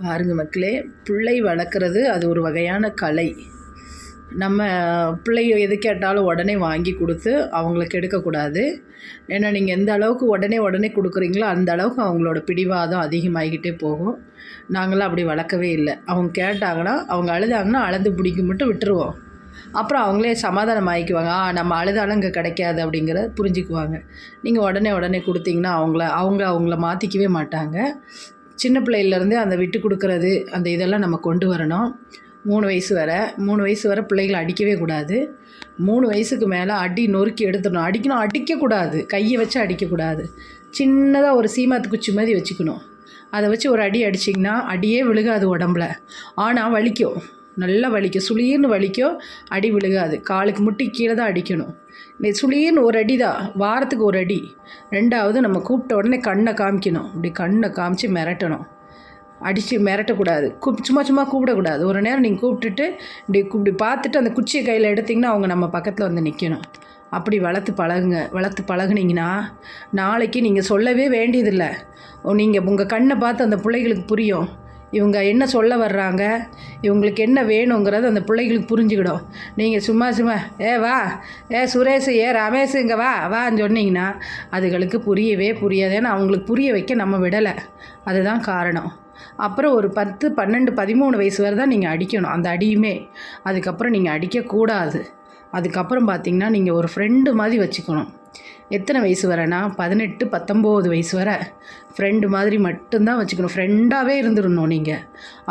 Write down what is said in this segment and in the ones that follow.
பாருங்க மக்களே, பிள்ளை வளர்க்குறது அது ஒரு வகையான கலை. நம்ம பிள்ளைங்க எது கேட்டாலும் உடனே வாங்கி கொடுத்து அவங்களுக்கு எடுக்கக்கூடாது. ஏன்னா நீங்கள் எந்த அளவுக்கு உடனே கொடுக்குறீங்களோ அந்த அளவுக்கு அவங்களோட பிடிவாதம் அதிகமாகிக்கிட்டே போகும். நாங்களாம் அப்படி வளர்க்கவே இல்லை. அவங்க கேட்டாங்கன்னா, அவங்க அழுதாங்கன்னா அளந்து பிடிக்க மட்டும் விட்டுருவோம். அப்புறம் அவங்களே சமாதானம் ஆகிக்குவாங்க. நம்ம அழுதாலும் இங்கே கிடைக்காது அப்படிங்கிறத புரிஞ்சுக்குவாங்க. நீங்கள் உடனே கொடுத்தீங்கன்னா அவங்கள மாற்றிக்கவே மாட்டாங்க. சின்ன பிள்ளையிலேருந்தே அந்த விட்டு கொடுக்குறது அந்த இதெல்லாம் நம்ம கொண்டு வரணும். 3 வயசு வரை பிள்ளைகளை அடிக்கவே கூடாது. 3 வயசுக்கு மேலே அடி நொறுக்கி எடுத்துடணும். அடிக்கக்கூடாது. கையை வச்சு அடிக்கக்கூடாது. சின்னதாக ஒரு சீமாத்து குச்சி மாதிரி வச்சுக்கணும். அதை வச்சு ஒரு அடி அடிச்சிங்கன்னா அடியே விழுகாது உடம்புல. ஆனால் வலிக்கும், நல்லா வலிக்கும், சுளீர்னு வலிக்கும். அடி விழுகாது. காலுக்கு முட்டி கீழே தான் அடிக்கணும். சுளீர்னு ஒரு அடி தான், வாரத்துக்கு ஒரு அடி. 2வது நம்ம கூப்பிட்ட உடனே கண்ணை காமிக்கணும். இப்படி கண்ணை காமிச்சு மிரட்டணும். அடித்து மிரட்டக்கூடாது. சும்மா கூப்பிடக்கூடாது. ஒரு நேரம் நீங்கள் கூப்பிட்டுட்டு இப்படி பார்த்துட்டு அந்த குச்சியை கையில் எடுத்திங்கன்னா அவங்க நம்ம பக்கத்தில் வந்து நிற்கணும். அப்படி வளர்த்து பழகுனீங்கன்னா நாளைக்கு நீங்கள் சொல்லவே வேண்டியதில்லை. நீங்கள் உங்கள் கண்ணை பார்த்து அந்த பிள்ளைகளுக்கு புரியும். இவங்க என்ன சொல்ல வர்றாங்க, இவங்களுக்கு என்ன வேணுங்கிறது அந்த பிள்ளைகளுக்கு புரிஞ்சுக்கிடும். நீங்கள் சும்மா வா, சுரேஷ், ரமேஷ் இங்கே வான்னு சொன்னீங்கன்னா அதுகளுக்கு புரியவே புரியாது. ஏன்னா அவங்களுக்கு புரிய வைக்க நம்ம விடலை. அதுதான் காரணம். அப்புறம் ஒரு 10, 12, 13 வயசு வரை தான் நீங்கள் அடிக்கணும். அந்த அடியுமே அதுக்கப்புறம் நீங்கள் அடிக்கக்கூடாது. அதுக்கப்புறம் பார்த்திங்கன்னா நீங்கள் ஒரு ஃப்ரெண்டு மாதிரி வச்சுக்கணும். எத்தனை வயசு வரேன்னா 18, 19 வயசு வரை ஃப்ரெண்டு மாதிரி மட்டும்தான் வச்சுக்கணும். ஃப்ரெண்டாகவே இருந்துடணும். நீங்கள்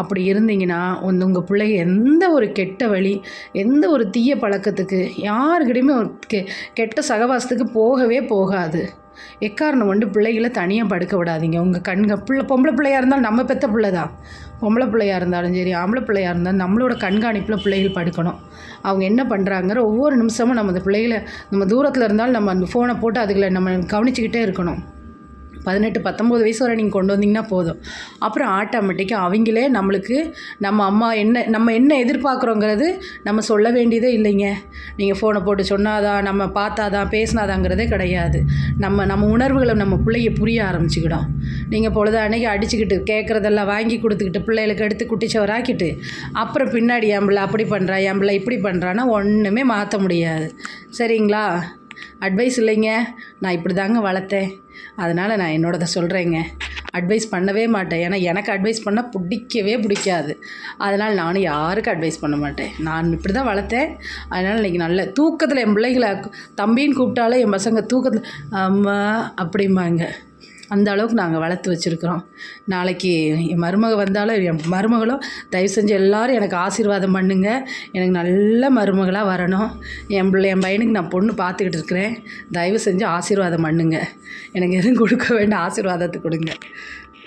அப்படி இருந்தீங்கன்னா உங்கள் பிள்ளைங்க எந்த ஒரு கெட்ட வழி, எந்த ஒரு தீய பழக்கத்துக்கு, யாருக்கிட்டையுமே ஒரு கெட்ட சகவாசத்துக்கு போகவே போகாது. எக்காரணம் கொண்டு பிள்ளைகளை தனியாக படுக்க விடாதீங்க. உங்கள் பொம்பளை பிள்ளையாக இருந்தாலும் நம்ம பெற்ற பிள்ளை தான். பொம்பளை பிள்ளையாக இருந்தாலும் சரி, ஆம்பளை பிள்ளையாக இருந்தாலும் நம்மளோட கண்காணிப்பில் பிள்ளைகள் படுக்கணும். அவங்க என்ன பண்ணுறாங்கிற ஒவ்வொரு நிமிஷமும் நம்ம அந்த பிள்ளைகளை நம்ம தூரத்தில் இருந்தாலும் நம்ம அந்த ஃபோனை போட்டு அதுகளை நம்ம கவனிச்சிக்கிட்டே இருக்கணும். 18, 19 வயசு வரை நீங்கள் கொண்டு வந்தீங்கன்னா போதும். அப்புறம் ஆட்டோமேட்டிக்காக அவங்களே நம்மளுக்கு நம்ம என்ன எதிர்பார்க்குறோங்கிறது நம்ம சொல்ல வேண்டியதே இல்லைங்க. நீங்கள் ஃபோனை போட்டு சொன்னாதான், நம்ம பார்த்தாதான், பேசினாதாங்கிறதே கிடையாது. நம்ம உணர்வுகளை நம்ம பிள்ளைய புரிய ஆரம்பிச்சுக்கிடும். நீங்கள் பொழுதானைக்கு அடிச்சுக்கிட்டு கேட்குறதெல்லாம் வாங்கி கொடுத்துக்கிட்டு பிள்ளைகளுக்கு எடுத்து குட்டிச்சவராக்கிட்டு அப்புறம் பின்னாடி என் பிள்ளை அப்படி பண்ணுறா, என் பிள்ளை இப்படி பண்ணுறான்னா ஒன்றுமே மாற்ற முடியாது. சரிங்களா? அட்வைஸ் இல்லைங்க, நான் இப்படி தாங்க வளர்த்தேன். அதனால் நான் என்னோடதை சொல்கிறேங்க. அட்வைஸ் பண்ணவே மாட்டேன். ஏன்னா எனக்கு அட்வைஸ் பண்ணால் பிடிக்காது. அதனால் நானும் யாருக்கும் அட்வைஸ் பண்ண மாட்டேன். நான் இப்படி தான் வளர்த்தேன். அதனால் இன்றைக்கி நல்ல தூக்கத்தில் என் பிள்ளைகளை தம்பின்னு கூப்பிட்டாலே என் பசங்க தூக்கத்தில் அம்மா அப்படிம்பாங்க. அந்த அளவுக்கு நாங்கள் வளர்த்து வச்சுருக்குறோம். நாளைக்கு என் மருமக வந்தாலும் என் மருமகளும் தயவு செஞ்சு எல்லோரும் எனக்கு ஆசீர்வாதம் பண்ணுங்க. எனக்கு நல்ல மருமகளாக வரணும். என் பையனுக்கு நான் பொண்ணு பார்த்துக்கிட்டு இருக்கிறேன். தயவு செஞ்சு ஆசீர்வாதம் பண்ணுங்க. எனக்கு எதுவும் கொடுக்க வேண்டாம், ஆசீர்வாதத்தை கொடுங்க.